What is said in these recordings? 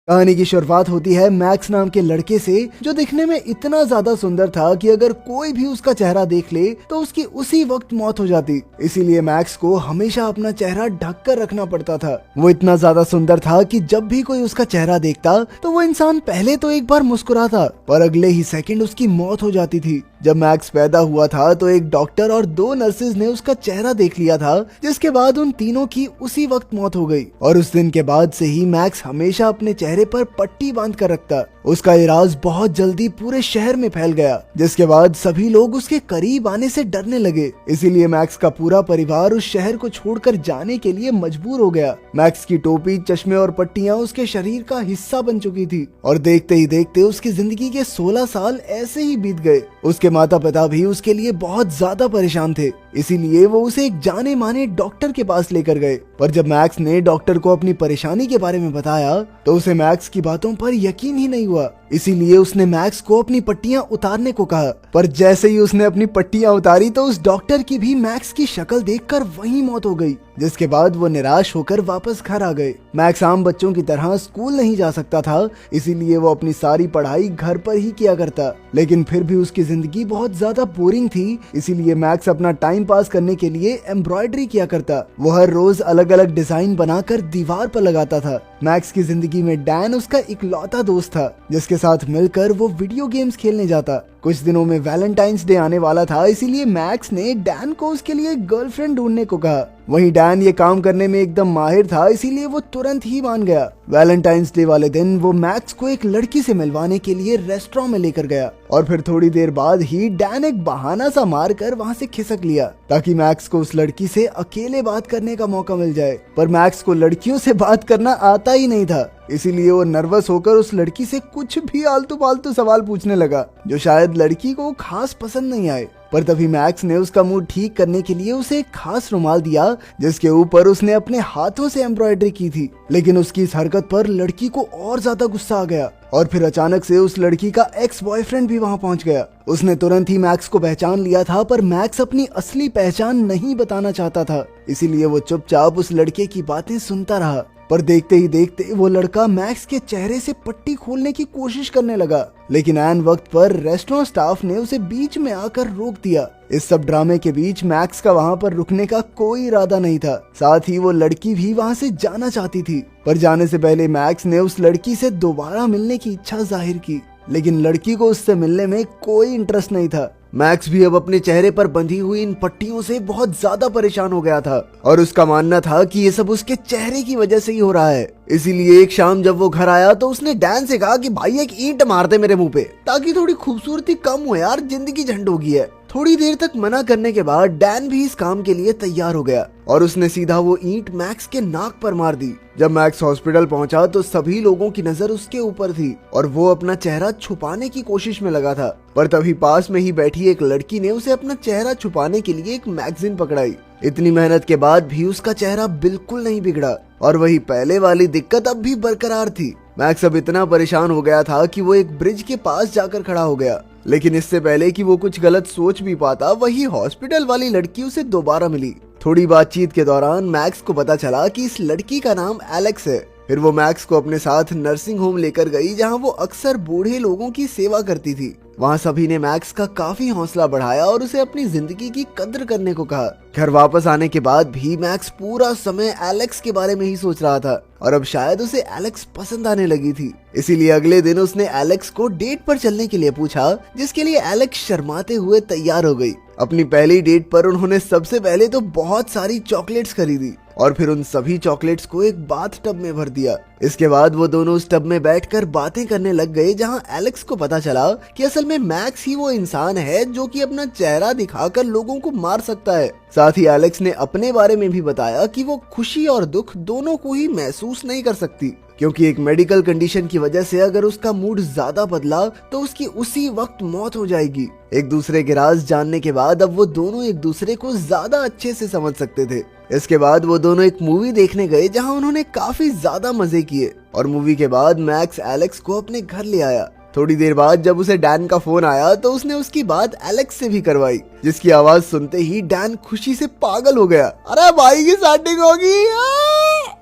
कहानी की शुरुआत होती है मैक्स नाम के लड़के से, जो दिखने में इतना ज्यादा सुंदर था कि अगर कोई भी उसका चेहरा देख ले तो उसकी उसी वक्त मौत हो जाती। इसीलिए मैक्स को हमेशा अपना चेहरा ढक कर रखना पड़ता था। वो इतना ज्यादा सुंदर था कि जब भी कोई उसका चेहरा देखता तो वो इंसान पहले तो एक बार मुस्कुराता, पर अगले ही सेकंड उसकी मौत हो जाती थी। जब मैक्स पैदा हुआ था तो एक डॉक्टर और 2 नर्सेज ने उसका चेहरा देख लिया था, जिसके बाद उन तीनों की उसी वक्त मौत हो गई। और उस दिन के बाद से ही मैक्स हमेशा अपने चेहरे पर पट्टी बांध कर रखता। उसका इलाज बहुत जल्दी पूरे शहर में फैल गया, जिसके बाद सभी लोग उसके करीब आने से डरने लगे। इसीलिए मैक्स का पूरा परिवार उस शहर को छोड़कर जाने के लिए मजबूर हो गया। मैक्स की टोपी, चश्मे और पट्टियां उसके शरीर का हिस्सा बन चुकी थी और देखते ही देखते उसकी जिंदगी के 16 साल ऐसे ही बीत गए। उसके माता पिता भी उसके लिए बहुत ज्यादा परेशान थे, इसीलिए वो उसे एक जाने माने डॉक्टर के पास लेकर गए। पर जब मैक्स ने डॉक्टर को अपनी परेशानी के बारे में बताया तो उसे मैक्स की बातों पर यकीन ही नहीं हुआ। इसीलिए उसने मैक्स को अपनी पट्टियां उतारने को कहा। पर जैसे ही उसने अपनी पट्टियां उतारी तो उस डॉक्टर की भी मैक्स की शक्ल देखकर वहीं मौत हो गई, जिसके बाद वो निराश होकर वापस घर आ गए। मैक्स आम बच्चों की तरह स्कूल नहीं जा सकता था, इसीलिए वो अपनी सारी पढ़ाई घर पर ही किया करता। लेकिन फिर भी उसकी जिंदगी बहुत ज्यादा बोरिंग थी, इसीलिए मैक्स अपना टाइम पास करने के लिए एम्ब्रॉयडरी किया करता। वो हर रोज अलग अलग डिजाइन बनाकर दीवार पर लगाता था। मैक्स की जिंदगी में डैन उसका इकलौता दोस्त था, जिसके साथ मिलकर वो वीडियो गेम्स खेलने जाता। कुछ दिनों में वैलेंटाइंस डे आने वाला था, इसीलिए मैक्स ने डैन को उसके लिए गर्लफ्रेंड ढूंढने को कहा। वहीं डैन ये काम करने में एकदम माहिर था, इसीलिए वो तुरंत ही मान गया। वैलेंटाइंस डे वाले दिन वो मैक्स को एक लड़की से मिलवाने के लिए रेस्टोरेंट में लेकर गया और फिर थोड़ी देर बाद ही डैन एक बहाना सा मारकर वहां से खिसक लिया, ताकि मैक्स को उस लड़की से अकेले बात करने का मौका मिल जाए। पर मैक्स को लड़कियों से बात करना आता ही नहीं था, इसीलिए वो नर्वस होकर उस लड़की से कुछ भी आलतू फालतू सवाल पूछने लगा, जो शायद लड़की को खास पसंद नहीं आए। पर तभी मैक्स ने उसका मूड ठीक करने के लिए उसे एक खास रुमाल दिया, जिसके ऊपर उसने अपने हाथों से एम्ब्रॉयडरी की थी। लेकिन उसकी इस हरकत पर लड़की को और ज्यादा गुस्सा आ गया और फिर अचानक से उस लड़की का एक्स बॉयफ्रेंड भी वहां पहुंच गया। उसने तुरंत ही मैक्स को पहचान लिया था, पर मैक्स अपनी असली पहचान नहीं बताना चाहता था, इसीलिए वो चुपचाप उस लड़के की बातें सुनता रहा। पर देखते ही देखते वो लड़का मैक्स के चेहरे से पट्टी खोलने की कोशिश करने लगा, लेकिन ऐन वक्त पर रेस्टोरेंट स्टाफ ने उसे बीच में आकर रोक दिया। इस सब ड्रामे के बीच मैक्स का वहां पर रुकने का कोई इरादा नहीं था, साथ ही वो लड़की भी वहां से जाना चाहती थी। पर जाने से पहले मैक्स ने उस लड़की से दोबारा मिलने की इच्छा जाहिर की, लेकिन लड़की को उससे मिलने में कोई इंटरेस्ट नहीं था। मैक्स भी अब अपने चेहरे पर बंधी हुई इन पट्टियों से बहुत ज्यादा परेशान हो गया था और उसका मानना था कि ये सब उसके चेहरे की वजह से ही हो रहा है। इसीलिए एक शाम जब वो घर आया तो उसने डैन से कहा कि भाई एक ईंट मार दे मेरे मुंह पे, ताकि थोड़ी खूबसूरती कम हो यार, जिंदगी झंड हो गई है। थोड़ी देर तक मना करने के बाद डैन भी इस काम के लिए तैयार हो गया और उसने सीधा वो ईंट मैक्स के नाक पर मार दी। जब मैक्स हॉस्पिटल पहुंचा तो सभी लोगों की नजर उसके ऊपर थी और वो अपना चेहरा छुपाने की कोशिश में लगा था। पर तभी पास में ही बैठी एक लड़की ने उसे अपना चेहरा छुपाने के लिए एक मैगजीन पकड़ाई। इतनी मेहनत के बाद भी उसका चेहरा बिल्कुल नहीं बिगड़ा और वही पहले वाली दिक्कत अब भी बरकरार थी। मैक्स अब इतना परेशान हो गया था कि वो एक ब्रिज के पास जाकर खड़ा हो गया, लेकिन इससे पहले कि वो कुछ गलत सोच भी पाता, वही हॉस्पिटल वाली लड़की उसे दोबारा मिली। थोड़ी बातचीत के दौरान मैक्स को पता चला कि इस लड़की का नाम एलेक्स है। फिर वो मैक्स को अपने साथ नर्सिंग होम लेकर गई, जहां वो अक्सर बूढ़े लोगों की सेवा करती थी। वहां सभी ने मैक्स का काफी हौसला बढ़ाया और उसे अपनी जिंदगी की कद्र करने को कहा। घर वापस आने के बाद भी मैक्स पूरा समय एलेक्स के बारे में ही सोच रहा था और अब शायद उसे एलेक्स पसंद आने लगी थी। इसीलिए अगले दिन उसने एलेक्स को डेट पर चलने के लिए पूछा, जिसके लिए एलेक्स शर्माते हुए तैयार हो गई। अपनी पहली डेट पर उन्होंने सबसे पहले तो बहुत सारी चॉकलेट्स खरीदी और फिर उन सभी चॉकलेट्स को एक बाथ टब में भर दिया। इसके बाद वो दोनों उस टब में बैठकर बातें करने लग गए, जहां एलेक्स को पता चला कि असल में मैक्स ही वो इंसान है जो कि अपना चेहरा दिखाकर लोगों को मार सकता है। साथ ही एलेक्स ने अपने बारे में भी बताया कि वो खुशी और दुख दोनों को ही महसूस नहीं कर सकती, क्योंकि एक मेडिकल कंडीशन की वजह से अगर उसका मूड ज्यादा बदला तो उसकी उसी वक्त मौत हो जाएगी। एक दूसरे के राज जानने के बाद अब वो दोनों एक दूसरे को ज्यादा अच्छे से समझ सकते थे। इसके बाद वो दोनों एक मूवी देखने गए, जहां उन्होंने काफी ज्यादा मजे किए और मूवी के बाद मैक्स एलेक्स को अपने घर ले आया। थोड़ी देर बाद जब उसे डैन का फोन आया तो उसने उसकी बात एलेक्स से भी करवाई, जिसकी आवाज सुनते ही डैन खुशी से पागल हो गया। अरे भाई की सेटिंग होगी।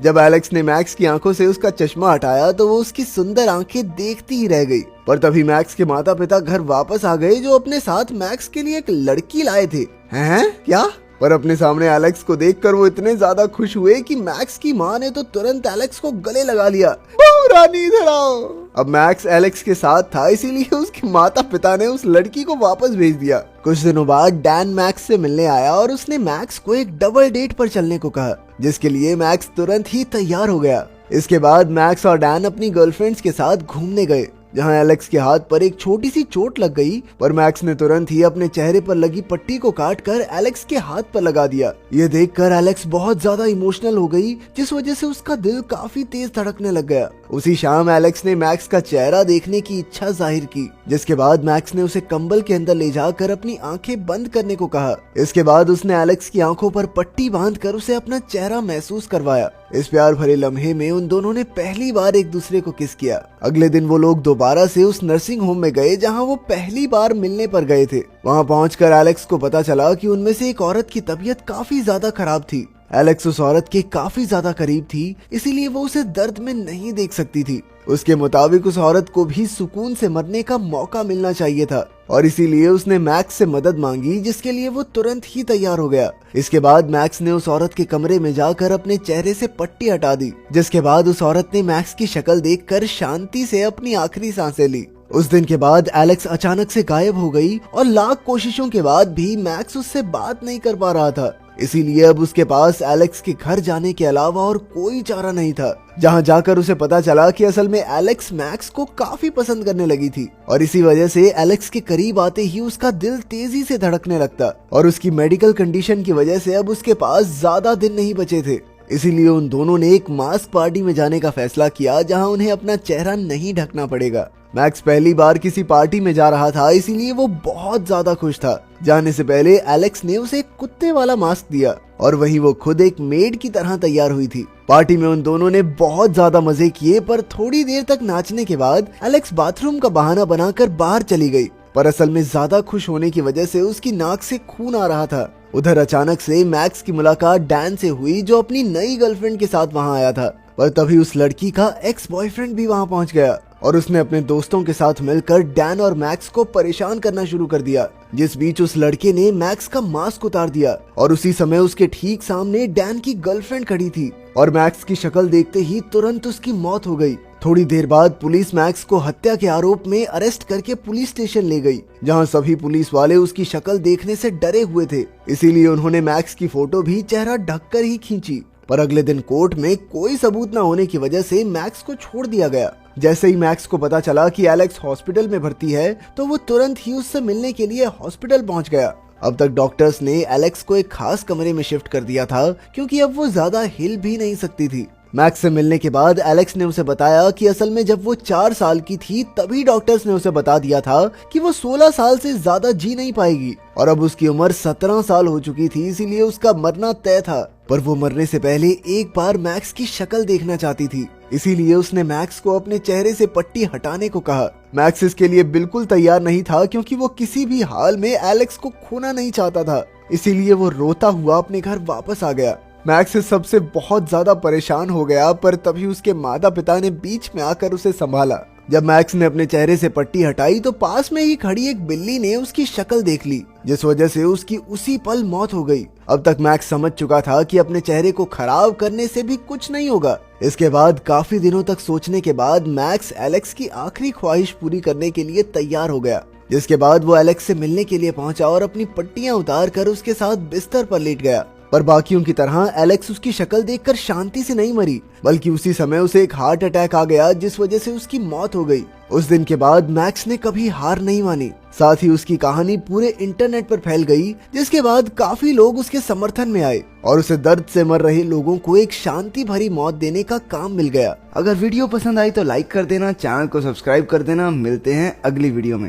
जब एलेक्स ने मैक्स की आंखों से उसका चश्मा हटाया तो वो उसकी सुंदर आंखें देखती ही रह गई। पर तभी मैक्स के माता पिता घर वापस आ गए, जो अपने साथ मैक्स के लिए एक लड़की लाए थे। हैं? क्या? पर अपने सामने एलेक्स को देखकर वो इतने ज्यादा खुश हुए कि मैक्स की माँ ने तो तुरंत एलेक्स को गले लगा लिया। बहू रानी इधर आओ। अब मैक्स एलेक्स के साथ था, इसीलिए उसके माता पिता ने उस लड़की को वापस भेज दिया। कुछ दिनों बाद डैन मैक्स से मिलने आया और उसने मैक्स को एक डबल डेट पर चलने को कहा, जिसके लिए मैक्स तुरंत ही तैयार हो गया। इसके बाद मैक्स और डैन अपनी गर्लफ्रेंड्स के साथ घूमने गए, जहां एलेक्स के हाथ पर एक छोटी सी चोट लग गई। पर मैक्स ने तुरंत ही अपने चेहरे पर लगी पट्टी को काट कर एलेक्स के हाथ पर लगा दिया। ये देखकर एलेक्स बहुत ज्यादा इमोशनल हो गई, जिस वजह से उसका दिल काफी तेज धड़कने लग गया। उसी शाम एलेक्स ने मैक्स का चेहरा देखने की इच्छा जाहिर की, जिसके बाद मैक्स ने उसे कंबल के अंदर ले जाकर अपनी आंखें बंद करने को कहा। इसके बाद उसने एलेक्स की आंखों पर पट्टी बांधकर उसे अपना चेहरा महसूस करवाया। इस प्यार भरे लम्हे में उन दोनों ने पहली बार एक दूसरे को किस किया। अगले दिन वो लोग दोबारा से उस नर्सिंग होम में गए जहां वो पहली बार मिलने पर गए थे। वहां पहुंचकर एलेक्स को पता चला कि उनमें से एक औरत की तबीयत काफी ज्यादा खराब थी। एलेक्स उस औरत के काफी ज्यादा करीब थी, इसीलिए वो उसे दर्द में नहीं देख सकती थी। उसके मुताबिक उस औरत को भी सुकून से मरने का मौका मिलना चाहिए था, और इसीलिए उसने मैक्स से मदद मांगी, जिसके लिए वो तुरंत ही तैयार हो गया। इसके बाद मैक्स ने उस औरत के कमरे में जाकर अपने चेहरे से पट्टी हटा दी, जिसके बाद उस औरत ने मैक्स की शक्ल देखकर शांति से अपनी आखिरी सांसें ली। उस दिन के बाद एलेक्स अचानक से गायब हो गई और लाख कोशिशों के बाद भी मैक्स उससे बात नहीं कर पा रहा था। इसीलिए अब उसके पास एलेक्स के घर जाने के अलावा और कोई चारा नहीं था, जहां जाकर उसे पता चला कि असल में एलेक्स मैक्स को काफी पसंद करने लगी थी, और इसी वजह से एलेक्स के करीब आते ही उसका दिल तेजी से धड़कने लगता, और उसकी मेडिकल कंडीशन की वजह से अब उसके पास ज्यादा दिन नहीं बचे थे। इसीलिए उन दोनों ने एक मास्क पार्टी में जाने का फैसला किया, जहां उन्हें अपना चेहरा नहीं ढकना पड़ेगा। मैक्स पहली बार किसी पार्टी में जा रहा था, इसीलिए वो बहुत ज्यादा खुश था। जाने से पहले एलेक्स ने उसे एक कुत्ते वाला मास्क दिया, और वहीं वो खुद एक मेड की तरह तैयार हुई थी। पार्टी में उन दोनों ने बहुत ज्यादा मजे किए, पर थोड़ी देर तक नाचने के बाद एलेक्स बाथरूम का बहाना बनाकर बाहर चली गई। पर असल में ज्यादा खुश होने की वजह से उसकी नाक से खून आ रहा था। उधर अचानक से मैक्स की मुलाकात डैन से हुई, जो अपनी नई गर्लफ्रेंड के साथ वहां आया था। पर तभी उस लड़की का एक्स बॉयफ्रेंड भी वहां पहुंच गया, और उसने अपने दोस्तों के साथ मिलकर डैन और मैक्स को परेशान करना शुरू कर दिया। जिस बीच उस लड़के ने मैक्स का मास्क उतार दिया, और उसी समय उसके ठीक सामने डैन की गर्लफ्रेंड खड़ी थी, और मैक्स की शक्ल देखते ही तुरंत उसकी मौत हो गई। थोड़ी देर बाद पुलिस मैक्स को हत्या के आरोप में अरेस्ट करके पुलिस स्टेशन ले गई, जहां सभी पुलिस वाले उसकी शक्ल देखने से डरे हुए थे। इसीलिए उन्होंने मैक्स की फोटो भी चेहरा ढककर ही खींची। पर अगले दिन कोर्ट में कोई सबूत न होने की वजह से मैक्स को छोड़ दिया गया। जैसे ही मैक्स को पता चला कि एलेक्स हॉस्पिटल में भर्ती है, तो वो तुरंत ही उससे मिलने के लिए हॉस्पिटल पहुंच गया। अब तक डॉक्टर्स ने एलेक्स को एक खास कमरे में शिफ्ट कर दिया था, क्योंकि अब वो ज्यादा हिल भी नहीं सकती थी। मैक्स से मिलने के बाद एलेक्स ने उसे बताया कि असल में जब वो 4 साल की थी, तभी डॉक्टर्स ने उसे बता दिया था कि वो 16 साल से ज्यादा जी नहीं पाएगी, और अब उसकी उम्र 17 साल हो चुकी थी, इसीलिए उसका मरना तय था। पर वो मरने से पहले एक बार मैक्स की शक्ल देखना चाहती थी, इसीलिए उसने मैक्स को अपने चेहरे से पट्टी हटाने को कहा। मैक्स इसके लिए बिल्कुल तैयार नहीं था, क्योंकि वो किसी भी हाल में एलेक्स को खोना नहीं चाहता था। इसीलिए वो रोता हुआ अपने घर वापस आ गया। मैक्स इस सबसे बहुत ज्यादा परेशान हो गया, पर तभी उसके माता पिता ने बीच में आकर उसे संभाला। जब मैक्स ने अपने चेहरे से पट्टी हटाई, तो पास में ही खड़ी एक बिल्ली ने उसकी शक्ल देख ली, जिस वजह से उसकी उसी पल मौत हो गई। अब तक मैक्स समझ चुका था कि अपने चेहरे को खराब करने से भी कुछ नहीं होगा। इसके बाद काफी दिनों तक सोचने के बाद मैक्स एलेक्स की आखिरी ख्वाहिश पूरी करने के लिए तैयार हो गया, जिसके बाद वो एलेक्स से मिलने के लिए पहुंचा और अपनी पट्टियां उतार कर उसके साथ बिस्तर पर लेट गया। पर बाकियों की तरह एलेक्स उसकी शक्ल देखकर शांति से नहीं मरी, बल्कि उसी समय उसे एक हार्ट अटैक आ गया, जिस वजह से उसकी मौत हो गई। उस दिन के बाद मैक्स ने कभी हार नहीं मानी। साथ ही उसकी कहानी पूरे इंटरनेट पर फैल गई, जिसके बाद काफी लोग उसके समर्थन में आए और उसे दर्द से मर रहे लोगों को एक शांति भरी मौत देने का काम मिल गया। अगर वीडियो पसंद आई तो लाइक कर देना, चैनल को सब्सक्राइब कर देना। मिलते हैं अगली वीडियो में।